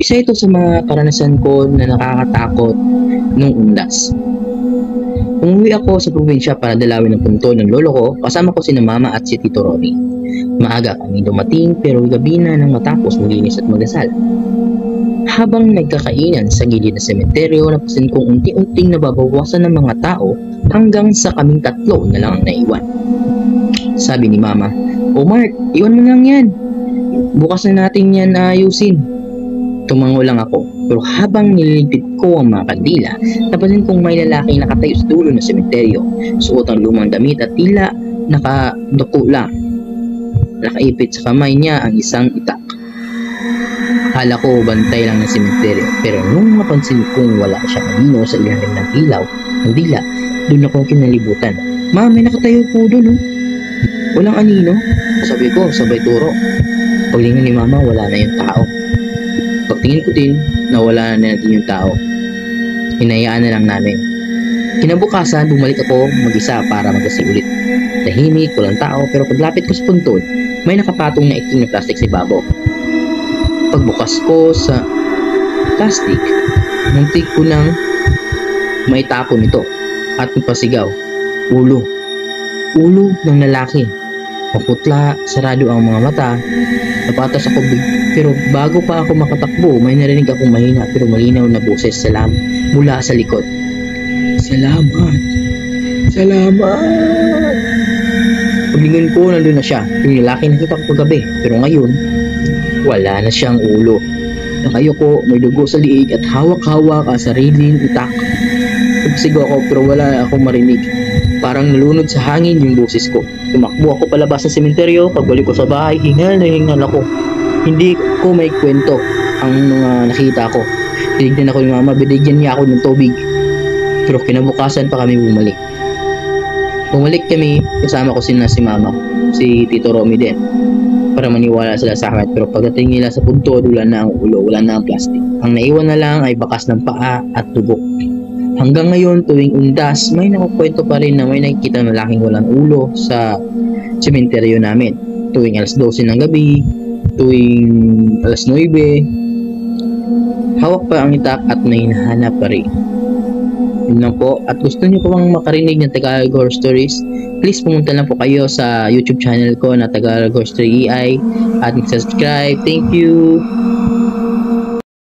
Isa ito sa mga karanasan ko na nakakatakot nung undas. Umuwi ako sa probinsya para dalawin ang punto ng lolo ko, kasama ko sina mama at si Tito Romy. Maaga kami dumating pero gabi na nang matapos maglinis at magdasal. Habang nagkakainan sa gilid ng sementeryo, napansin kong unti-unting nababawasan ng mga tao hanggang sa kaming tatlo na lang ang naiwan. Sabi ni mama, "O Mark, iwan mo lang yan. Bukas na natin yan ayusin." Tumango lang ako, pero habang nililigpit ko ang mga kandila, napansin kong may lalaking nakatayo sa dulo ng sementeryo, suot ang lumang damit at tila nakaduko lang. Nakaipit sa kamay niya ang isang itak. Akala ko bantay lang ng sementeryo, pero nung napansin kong wala siyang anino sa ilalim ng ilaw, ng dila, doon ako kinalibutan. "Ma, may nakatayo po doon, oh." "Walang anino?" Sabi ko, sabay turo. Paglingon ni mama, wala na yung tao. Pagtingin ko din, nawala na natin yung tao. Hinayaan na lang namin. Kinabukasan, bumalik ako mag-isa para magdasal ulit. Tahimik, walang tao, pero paglapit ko sa puntod, may nakapatong na itim na plastic sa ibabaw. Pagbukas ko sa plastic, muntik ko nang may tapon nito at napasigaw. Ulo. Ulo ng lalaki. Maputla, sarado ang mga mata. Napatas ako pero bago pa ako makatakbo, may narinig akong mahina pero malinaw na boses mula sa likod. "Salamat! Salamat!" Paglingon ko, nandun na siya. Yung lalaki nakita ko kagabi, pero ngayon, wala na siyang ulo. Nakayuko, may dugo sa liig at hawak-hawak ang sariling itak. Nagsigaw ako pero wala akong marinig. Parang nalunod sa hangin yung boses ko. Tumakbo ako palabas ng sementeryo. Pagbalik ko sa bahay, hingal na hingal ako. Hindi ko may kwento ang mga nakita ko. Tinignan ako ni mama, binigyan niya ako ng tubig. Pero kinabukasan pa kami bumalik. Bumalik kami, kasama ko si mama, si Tito Romy din, para maniwala sila sa akin. Pero pagdating nila sa punto, wala na ang ulo, wala na ang plastic. Ang naiwan na lang ay bakas ng paa at dugo. Hanggang ngayon, tuwing undas, may nakukwento pa rin na may nakikita ng lalaking walang ulo sa sementeryo namin. Tuwing alas 12 ng gabi, tuwing alas 9, hawak pa ang itak at may hinahanap pa rin. Yun lang po. At gusto niyo po bang makarinig ng Tagalog Horror Stories, please pumunta lang po kayo sa YouTube channel ko na Tagalog Horror Story EI at subscribe. Thank you!